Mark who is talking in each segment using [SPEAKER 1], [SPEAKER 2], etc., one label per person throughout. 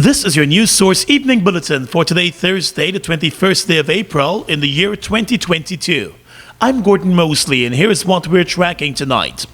[SPEAKER 1] This is your news source evening bulletin for today, Thursday, the 21st day of April in the year 2022. I'm Gordon Mosley, and here is what we're tracking tonight.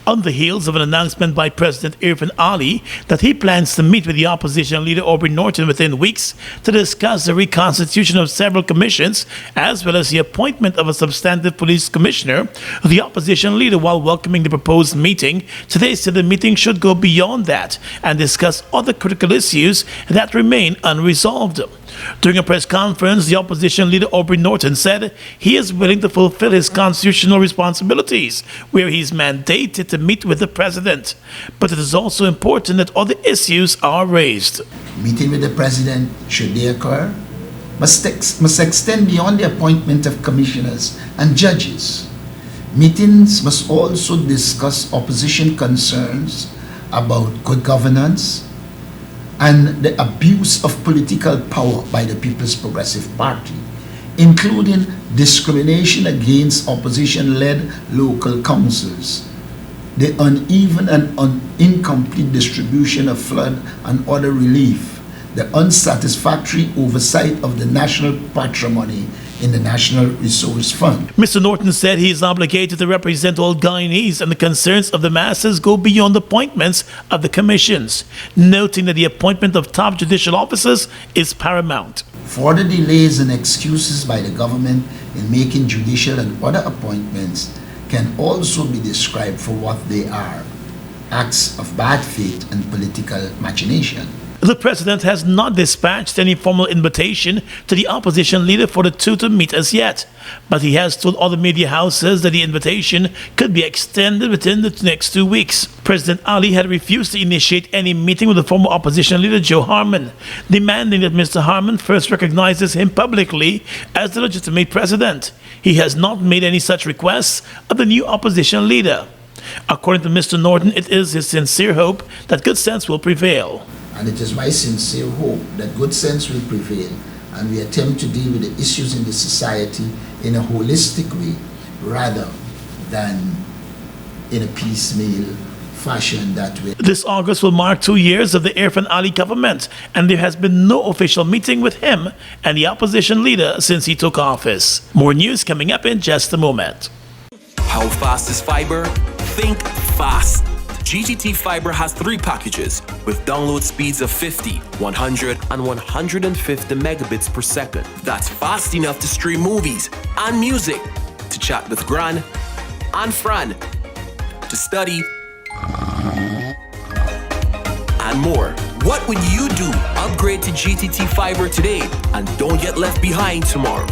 [SPEAKER 1] On the heels of an announcement by President Irfan Ali that he plans to meet with the opposition leader Aubrey Norton within weeks to discuss the reconstitution of several commissions, as well as the appointment of a substantive police commissioner, the opposition leader, while welcoming the proposed meeting, today said the meeting should go beyond that and discuss other critical issues that remain unresolved. During a press conference, the opposition leader Aubrey Norton said he is willing to fulfill his constitutional responsibilities, where he is mandated to meet with the president. But it is also important that other issues are raised.
[SPEAKER 2] Meeting with the president, should they occur, must extend beyond the appointment of commissioners and judges. Meetings must also discuss opposition concerns about good governance and the abuse of political power by the People's Progressive Party, including discrimination against opposition-led local councils, the uneven and incomplete distribution of flood and other relief, the unsatisfactory oversight of the national patrimony in the National Resource Fund.
[SPEAKER 1] Mr. Norton said he is obligated to represent all Guyanese, and the concerns of the masses go beyond appointments of the commissions, noting that the appointment of top judicial officers is paramount.
[SPEAKER 2] Further delays and excuses by the government in making judicial and other appointments can also be described for what they are: acts of bad faith and political machination.
[SPEAKER 1] The president has not dispatched any formal invitation to the opposition leader for the two to meet as yet, but he has told other media houses that the invitation could be extended within the next 2 weeks. President Ali had refused to initiate any meeting with the former opposition leader Joe Harmon, demanding that Mr. Harmon first recognizes him publicly as the legitimate president. He has not made any such requests of the new opposition leader. According to Mr. Norton, it is his sincere hope that good sense will prevail.
[SPEAKER 2] And it is my sincere hope that good sense will prevail and we attempt to deal with the issues in the society in a holistic way rather than in a piecemeal fashion that way.
[SPEAKER 1] This August will mark 2 years of the Irfan Ali government, and there has been no official meeting with him and the opposition leader since he took office. More news coming up in just a moment.
[SPEAKER 3] How fast is fiber? Think fast. GTT Fiber has 3 packages with download speeds of 50, 100, and 150 megabits per second. That's fast enough to stream movies and music, to chat with Gran and Fran, to study, and more. What would you do? Upgrade to GTT Fiber today and don't get left behind tomorrow.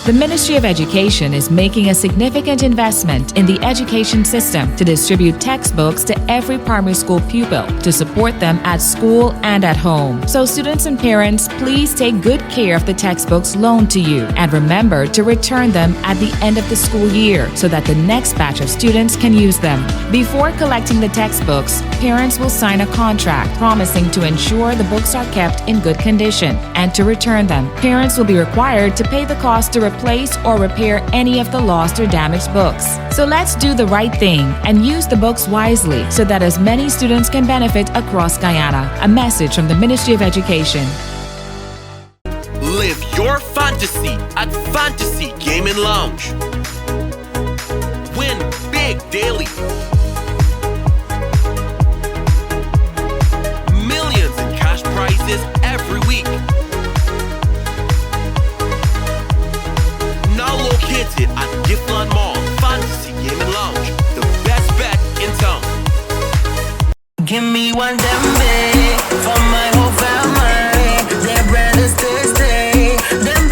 [SPEAKER 4] The Ministry of Education is making a significant investment in the education system to distribute textbooks to every primary school pupil to support them at school and at home. So students and parents, please take good care of the textbooks loaned to you and remember to return them at the end of the school year so that the next batch of students can use them. Before collecting the textbooks, parents will sign a contract promising to ensure the books are kept in good condition and to return them. Parents will be required to pay the cost to replace or repair any of the lost or damaged books. So let's do the right thing and use the books wisely so that as many students can benefit across Guyana. A message from the Ministry of Education.
[SPEAKER 3] Live your fantasy at Fantasy Gaming Lounge. Win big daily. Millions in cash prizes every week. Now located at Giftland Mall, Fantasy Gaming Lounge, the best bet in town.
[SPEAKER 5] Give me one dembe for my whole family. Their bread is tasty. Them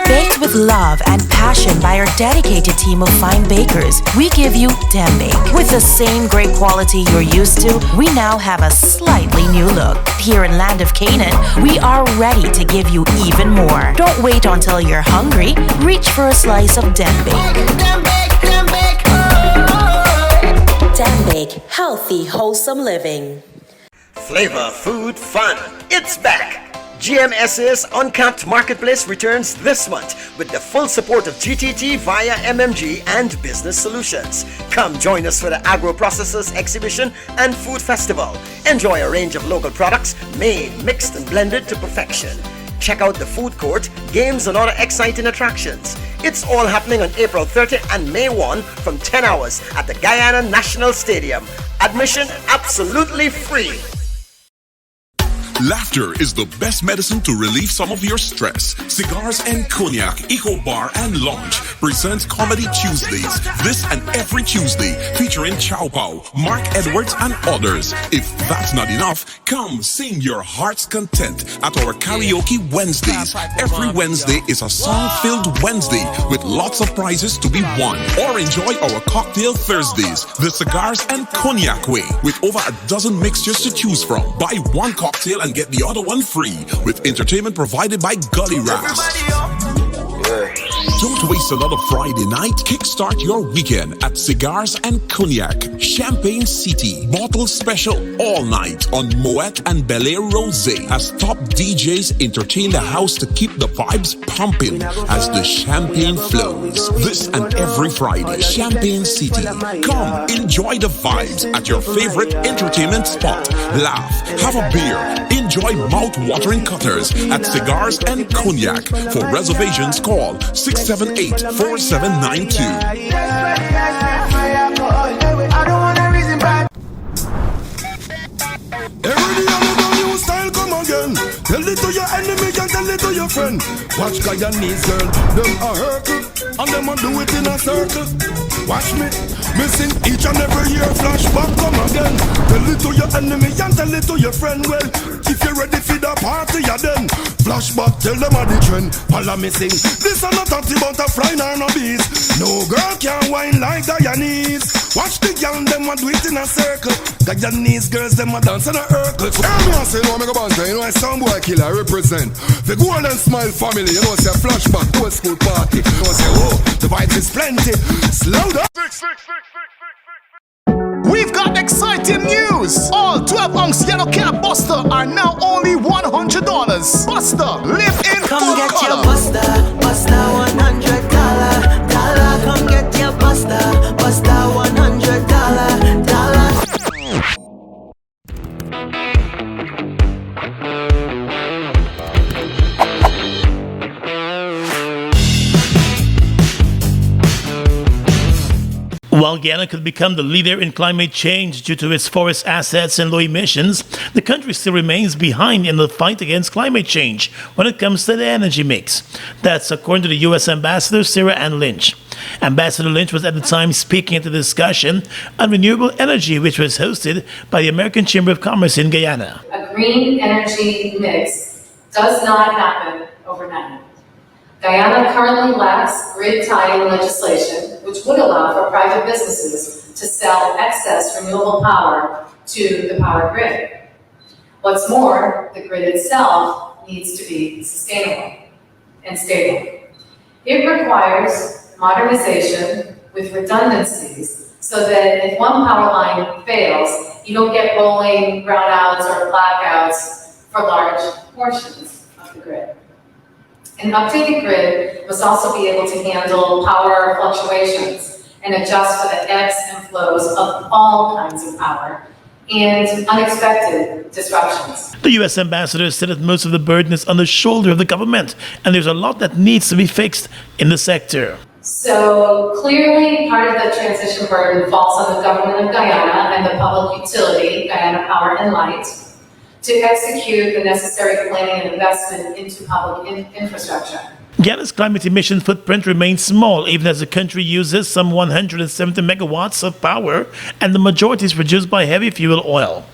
[SPEAKER 6] Baked with love and passion by our dedicated team of fine bakers, we give you dembe. With the same great quality you're used to, we now have a slightly new look. Here in Land of Canaan, we are ready to give you even more. Don't wait until you're hungry. Reach for a slice of dembe. Dembe, healthy, wholesome living.
[SPEAKER 7] Flavor, food, fun. It's back. GMS's Uncapped Marketplace returns this month with the full support of GTT via MMG and Business Solutions. Come join us for the Agroprocessors exhibition and food festival. Enjoy a range of local products made, mixed and blended to perfection. Check out the food court, games and other exciting attractions. It's all happening on April 30 and May 1 from 10 hours at the Guyana National Stadium. Admission absolutely free.
[SPEAKER 8] Laughter is the best medicine to relieve some of your stress. Cigars and Cognac, Eco Bar and Lounge presents Comedy Tuesdays this and every Tuesday, featuring Chow Pao, Mark Edwards and others. If that's not enough, come sing your heart's content at our Karaoke Wednesdays. Every Wednesday is a song-filled Wednesday with lots of prizes to be won. Or enjoy our Cocktail Thursdays, the Cigars and Cognac way, with over a dozen mixtures to choose from. Buy one cocktail and get the other one free, with entertainment provided by Gully Raps. Don't waste another Friday night. Kickstart your weekend at Cigars and Cognac, Champagne City. Bottle special all night on Moet and Belair Rosé as top DJs entertain the house to keep the vibes pumping as the champagne flows. This and every Friday, Champagne City. Come, enjoy the vibes at your favorite entertainment spot. Laugh, have a beer, enjoy mouth-watering cutters at Cigars and Cognac. For reservations, call 678-4792.
[SPEAKER 9] Every day a new style come again. Tell it to your enemy and tell it to your friend. Watch Guyanese girl, them a hurtle, and them a do it in a circle. Watch me, missing each and every year. Flashback come again. Tell it to your enemy and tell it to your friend. Well, if you're ready for the party, yeah then. Flashback, tell them a the trend. Pala missing. This are not a butterfly nor no bees. No girl can whine like Guyanese. Watch the young them a do it in a circle. Guyanese girls them a dance in a circle. Hear me and say no, me go banter. You know I sound boy killer represent the Golden Smile family. You know say flashback old school party. You know say oh the vibes is plenty. Slow down.
[SPEAKER 10] We've got exciting news! All 12-ounce yellow cab Buster are now only $100. Buster, live in
[SPEAKER 5] Come
[SPEAKER 10] full
[SPEAKER 5] get
[SPEAKER 10] color.
[SPEAKER 5] your Buster, Buster $100. Come get your Buster, Buster $100.
[SPEAKER 1] While Guyana could become the leader in climate change due to its forest assets and low emissions, the country still remains behind in the fight against climate change when it comes to the energy mix. That's according to the U.S. Ambassador Sarah Ann Lynch. Ambassador Lynch was at the time speaking at the discussion on renewable energy, which was hosted by the American Chamber of Commerce in Guyana.
[SPEAKER 11] A green energy mix does not happen overnight. Guyana currently lacks grid-tying legislation, which would allow for private businesses to sell excess renewable power to the power grid. What's more, the grid itself needs to be sustainable and stable. It requires modernization with redundancies so that if one power line fails, you don't get rolling brownouts or blackouts for large portions of the grid. An updated grid must also be able to handle power fluctuations and adjust for the ebbs and flows of all kinds of power and unexpected disruptions.
[SPEAKER 1] The U.S. ambassador said that most of the burden is on the shoulder of the government, and there's a lot that needs to be fixed in the sector.
[SPEAKER 11] So clearly, part of the transition burden falls on the government of Guyana and the public utility, Guyana Power and Light, to execute the necessary planning and investment into public infrastructure.
[SPEAKER 1] Guyana's climate emission footprint remains small, even as the country uses some 170 megawatts of power, and the majority is produced by heavy fuel oil.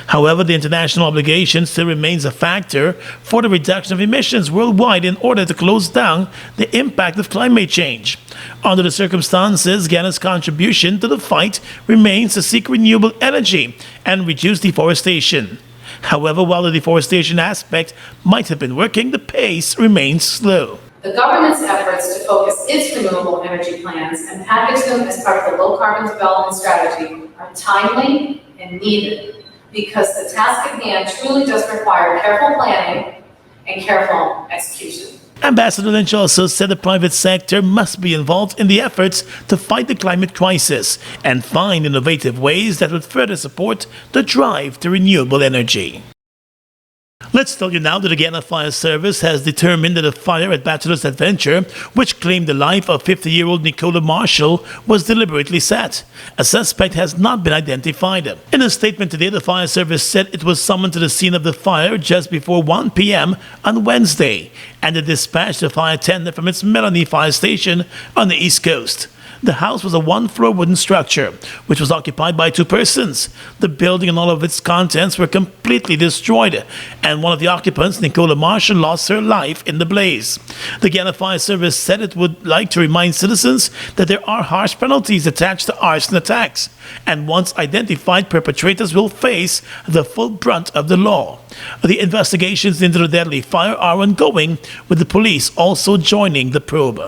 [SPEAKER 1] However, the international obligation still remains a factor for the reduction of emissions worldwide in order to close down the impact of climate change. Under the circumstances, Guyana's contribution to the fight remains to seek renewable energy and reduce deforestation. However, while the deforestation aspect might have been working, the pace remains slow.
[SPEAKER 11] The government's efforts to focus its renewable energy plans and package them as part of the low-carbon development strategy are timely and needed because the task at hand truly does require careful planning and careful execution.
[SPEAKER 1] Ambassador Lynch also said the private sector must be involved in the efforts to fight the climate crisis and find innovative ways that would further support the drive to renewable energy. Let's tell you now that the Guyana Fire Service has determined that a fire at Bachelor's Adventure, which claimed the life of 50-year-old Nicola Marshall, was deliberately set. A suspect has not been identified. In a statement today, the fire service said it was summoned to the scene of the fire just before 1 p.m. on Wednesday, and it dispatched a fire tender from its Melanie Fire Station on the East Coast. The house was a one-floor wooden structure, which was occupied by 2 persons. The building and all of its contents were completely destroyed, and one of the occupants, Nicola Marshall, lost her life in the blaze. The Guyana Fire Service said it would like to remind citizens that there are harsh penalties attached to arson attacks, and once identified, perpetrators will face the full brunt of the law. The investigations into the deadly fire are ongoing, with the police also joining the probe.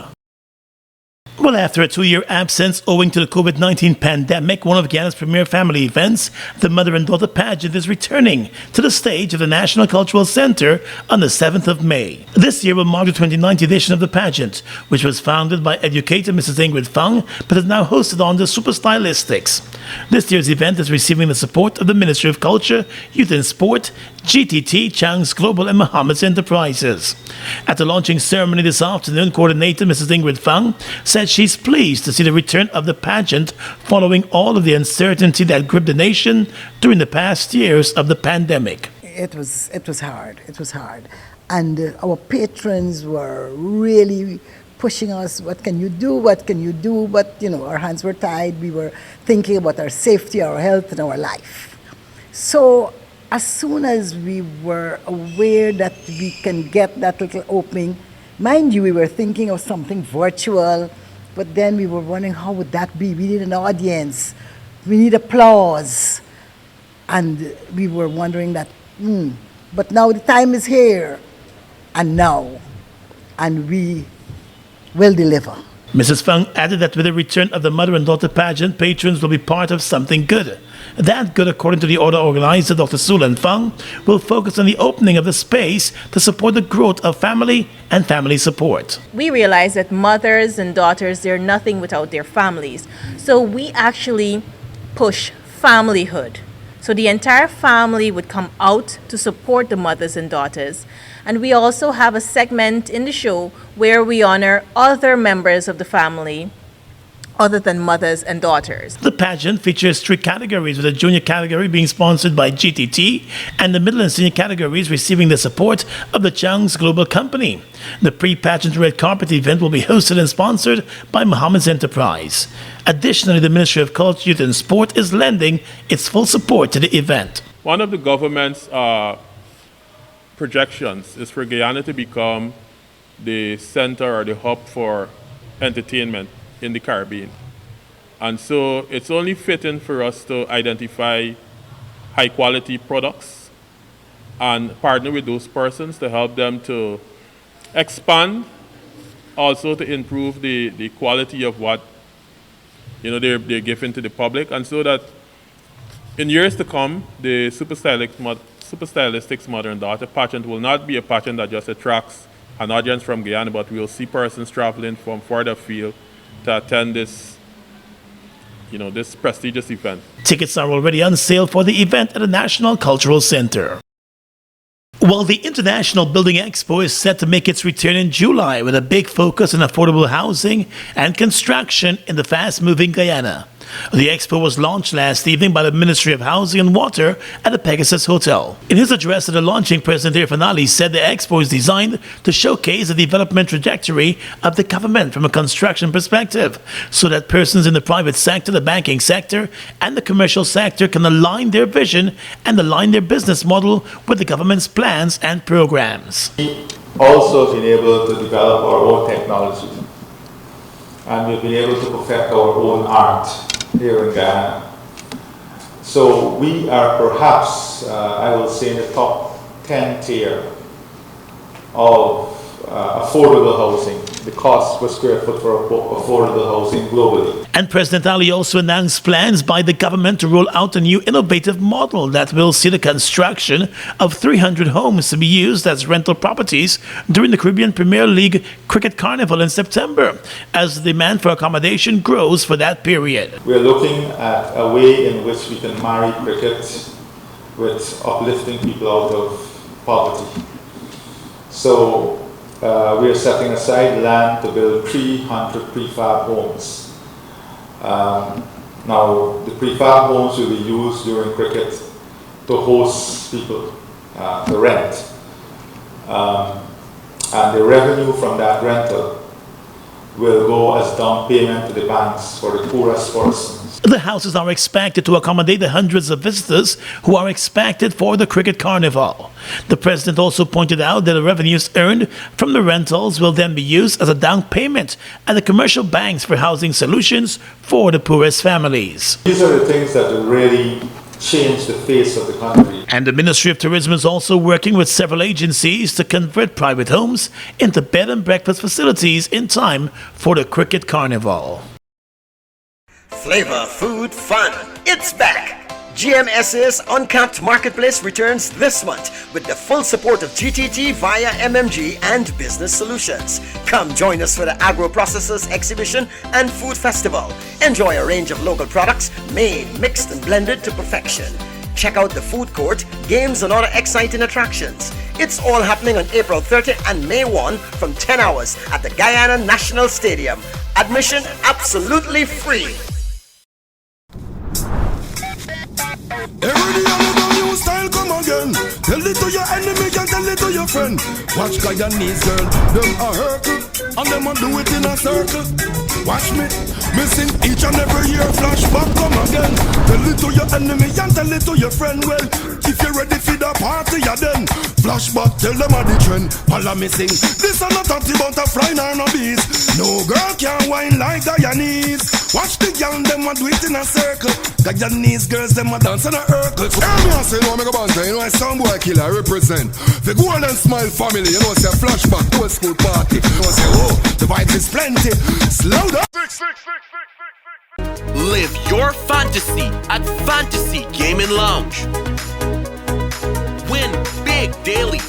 [SPEAKER 1] Well, after a 2-year absence owing to the COVID-19 pandemic, one of Guyana's premier family events, the Mother and Daughter Pageant, is returning to the stage of the National Cultural Center on the 7th of May. This year will mark the 29th edition of the pageant, which was founded by educator Mrs. Ingrid Fang, but is now hosted under Super Stylistics. This year's event is receiving the support of the Ministry of Culture, Youth and Sport, GTT, Chang's Global, and Mohammed's Enterprises. At the launching ceremony this afternoon, coordinator Mrs. Ingrid Fang said she's pleased to see the return of the pageant following all of the uncertainty that gripped the nation during the past years of the pandemic.
[SPEAKER 12] It was hard. It was hard. And our patrons were really pushing us, what can you do, what can you do? But, our hands were tied. We were thinking about our safety, our health, and our life. So as soon as we were aware that we can get that little opening, mind you, we were thinking of something virtual, but then we were wondering how would that be? We need an audience, we need applause. And we were wondering that, but now the time is here, and we will deliver.
[SPEAKER 1] Mrs. Fang added that with the return of the Mother and Daughter Pageant, patrons will be part of something good. That good, according to the order organizer, Dr. Sulan Fang, will focus on the opening of the space to support the growth of family and family support.
[SPEAKER 13] We realize that mothers and daughters, they're nothing without their families. So we actually push familyhood. So the entire family would come out to support the mothers and daughters. And we also have a segment in the show where we honor other members of the family other than mothers and daughters.
[SPEAKER 1] The pageant features 3 categories, with the junior category being sponsored by GTT and the middle and senior categories receiving the support of the Chang's Global Company. The pre-pageant red carpet event will be hosted and sponsored by Mohammed's Enterprise. Additionally, the Ministry of Culture, Youth and Sport is lending its full support to the event.
[SPEAKER 14] One of the government's projections is for Guyana to become the center or the hub for entertainment in the Caribbean. And so it's only fitting for us to identify high quality products and partner with those persons to help them to expand, also to improve the quality of what they're giving to the public, and so that in years to come, the Super Stylistics Mother and Daughter pageant will not be a pageant that just attracts an audience from Guyana, but we'll see persons traveling from further afield to attend this prestigious event.
[SPEAKER 1] Tickets are already on sale for the event at the National Cultural Center. Well, the International Building Expo is set to make its return in July with a big focus on affordable housing and construction in the fast-moving Guyana. The expo was launched last evening by the Ministry of Housing and Water at the Pegasus Hotel. In his address at the launching, President Irfanali said the expo is designed to showcase the development trajectory of the government from a construction perspective, so that persons in the private sector, the banking sector, and the commercial sector can align their vision and align their business model with the government's plans and programs.
[SPEAKER 15] Also been able to develop our own technology, and we've been able to perfect our own art here in Guyana. So we are perhaps, I will say, in the top 10 tier of affordable housing the cost per square foot for affordable housing globally.
[SPEAKER 1] And President Ali also announced plans by the government to roll out a new innovative model that will see the construction of 300 homes to be used as rental properties during the Caribbean Premier League Cricket Carnival in September, as the demand for accommodation grows for that period.
[SPEAKER 15] We're looking at a way in which we can marry cricket with uplifting people out of poverty. So we are setting aside land to build 300 prefab homes. Now, the prefab homes will be used during cricket to host people, to rent. And the revenue from that rental will go as down payment to the banks for the poorest persons.
[SPEAKER 1] The houses are expected to accommodate the hundreds of visitors who are expected for the Cricket Carnival. The president also pointed out that the revenues earned from the rentals will then be used as a down payment at the commercial banks for housing solutions for the poorest families.
[SPEAKER 15] These are the things that will really change the face of the country.
[SPEAKER 1] And the Ministry of Tourism is also working with several agencies to convert private homes into bed and breakfast facilities in time for the Cricket Carnival.
[SPEAKER 7] Flavor, food, fun. It's back. GMSA's Uncapped Marketplace returns this month with the full support of GTT via MMG and Business Solutions. Come join us for the Agroprocessors exhibition and food festival. Enjoy a range of local products made, mixed and blended to perfection. Check out the food court, games and other exciting attractions. It's all happening on April 30 and May 1 from 10 hours at the Guyana National Stadium. Admission absolutely free.
[SPEAKER 9] Every day I new style come again. Tell it to your enemy and tell it to your friend. Watch Guyanese girl, them a hurtle, and them a do it in a circle. Watch me, missing each and every year flashback come again. Tell it to your enemy and tell it to your friend. Well, if you're ready for the party, ya then flashback, tell them a the trend. Follow me sing. This are not talking about a fly nor no bees. No girl can whine like Guyanese. Watch the girl, them a do it in a circle. Guyanese girls, them a dance in a circle. Hear me and say, you know, make a banter, you know, I sound boy killer, I represent the Golden Smile family, you know, say a flashback, old school party. You know, say, oh, the vibes is plenty. Slow down.
[SPEAKER 3] Live your fantasy at Fantasy Gaming Lounge. Win big daily.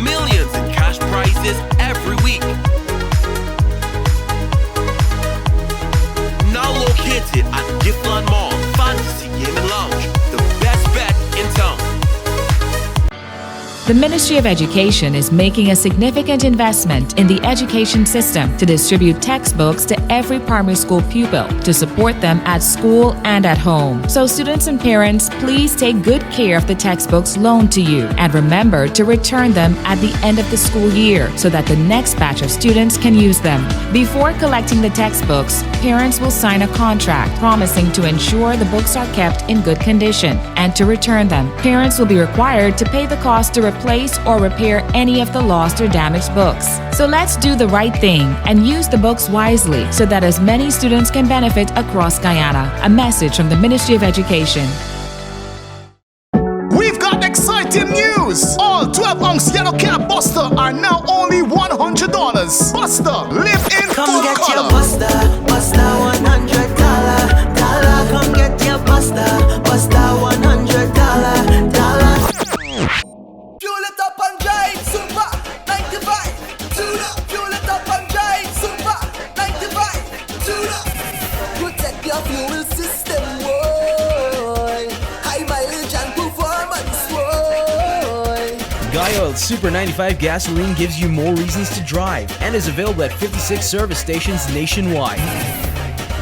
[SPEAKER 3] Millions in cash prizes every week. Now located at Giftland Mall, Fantasy Gaming Lounge, the best bet in town.
[SPEAKER 4] The Ministry of Education is making a significant investment in the education system to distribute textbooks to every primary school pupil to support them at school and at home. So students and parents, please take good care of the textbooks loaned to you and remember to return them at the end of the school year so that the next batch of students can use them. Before collecting the textbooks, parents will sign a contract promising to ensure the books are kept in good condition and to return them. Parents will be required to pay the cost to replace or repair any of the lost or damaged books. So let's do the right thing and use the books wisely so that as many students can benefit across Guyana. A message from the Ministry of Education.
[SPEAKER 10] We've got exciting news! All 12-ounce yellow cab Buster are now only $100. Buster, live in
[SPEAKER 5] Come
[SPEAKER 10] full
[SPEAKER 5] get
[SPEAKER 10] color.
[SPEAKER 5] your Buster, Buster $100. Come get your Buster, Buster $100. Fuel it up and drive, super 95. Tune up, fuel it up and drive, super 95. Tune up, protect your fuel system, boy. High mileage and performance, boy.
[SPEAKER 16] Guy Oil Super 95 gasoline gives you more reasons to drive and is available at 56 service stations nationwide.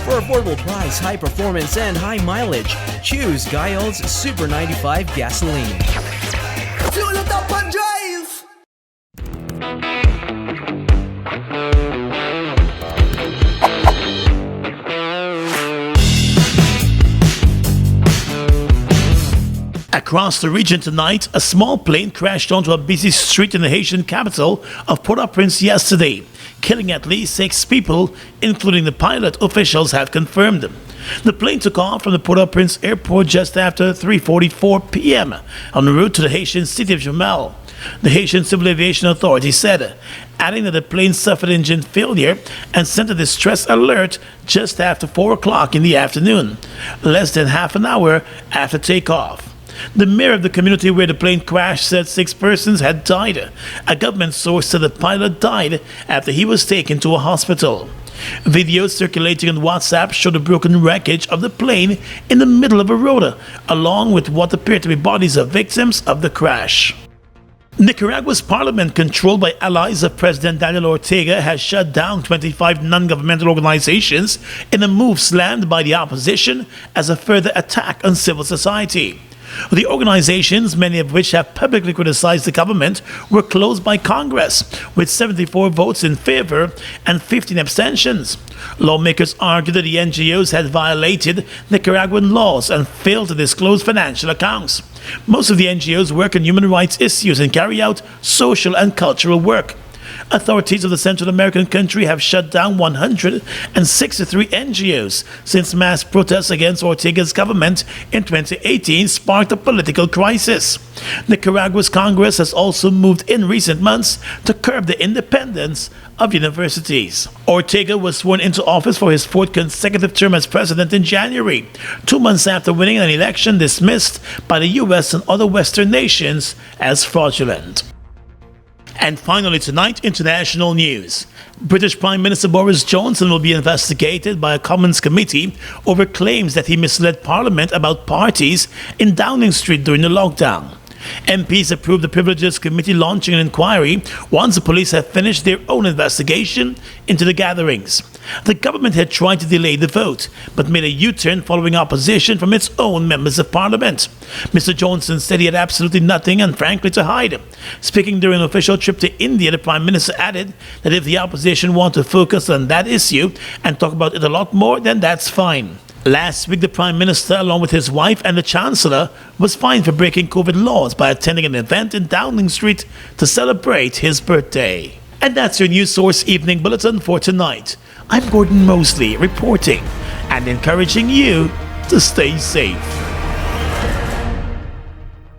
[SPEAKER 16] For affordable price, high performance, and high mileage, choose Guy Oil's Super 95 gasoline.
[SPEAKER 5] Fuel it up and drive.
[SPEAKER 1] Across the region tonight, a small plane crashed onto a busy street in the Haitian capital of Port-au-Prince yesterday, killing at least 6 people, including the pilot, officials have confirmed. The plane took off from the Port-au-Prince airport just after 3:44 p.m. en route to the Haitian city of Jumel. the Haitian Civil Aviation Authority said, adding that the plane suffered engine failure and sent a distress alert just after 4 o'clock in the afternoon, less than half an hour after takeoff. The mayor of the community where the plane crashed said 6 persons had died. A government source said the pilot died after he was taken to a hospital. Videos circulating on WhatsApp show the broken wreckage of the plane in the middle of a road, along with what appear to be bodies of victims of the crash. Nicaragua's parliament, controlled by allies of President Daniel Ortega, has shut down 25 non-governmental organizations in a move slammed by the opposition as a further attack on civil society. The organizations, many of which have publicly criticized the government, were closed by Congress, with 74 votes in favor and 15 abstentions. Lawmakers argued that the NGOs had violated Nicaraguan laws and failed to disclose financial accounts. Most of the NGOs work on human rights issues and carry out social and cultural work. Authorities of the Central American country have shut down 163 NGOs since mass protests against Ortega's government in 2018 sparked a political crisis. Nicaragua's Congress has also moved in recent months to curb the independence of universities. Ortega was sworn into office for his 4th consecutive term as president in January, 2 months after winning an election dismissed by the US and other Western nations as fraudulent. And finally tonight, international news. British Prime Minister Boris Johnson will be investigated by a Commons committee over claims that he misled Parliament about parties in Downing Street during the lockdown. MPs approved the Privileges Committee launching an inquiry once the police have finished their own investigation into the gatherings. The government had tried to delay the vote, but made a U-turn following opposition from its own members of parliament. Mr. Johnson said he had absolutely nothing and frankly to hide. Speaking during an official trip to India, the Prime Minister added that if the opposition want to focus on that issue and talk about it a lot more, then that's fine. Last week, the Prime Minister, along with his wife and the Chancellor, was fined for breaking COVID laws by attending an event in Downing Street to celebrate his birthday. And that's your News Source Evening Bulletin for tonight. I'm Gordon Mosley, reporting and encouraging you to stay safe.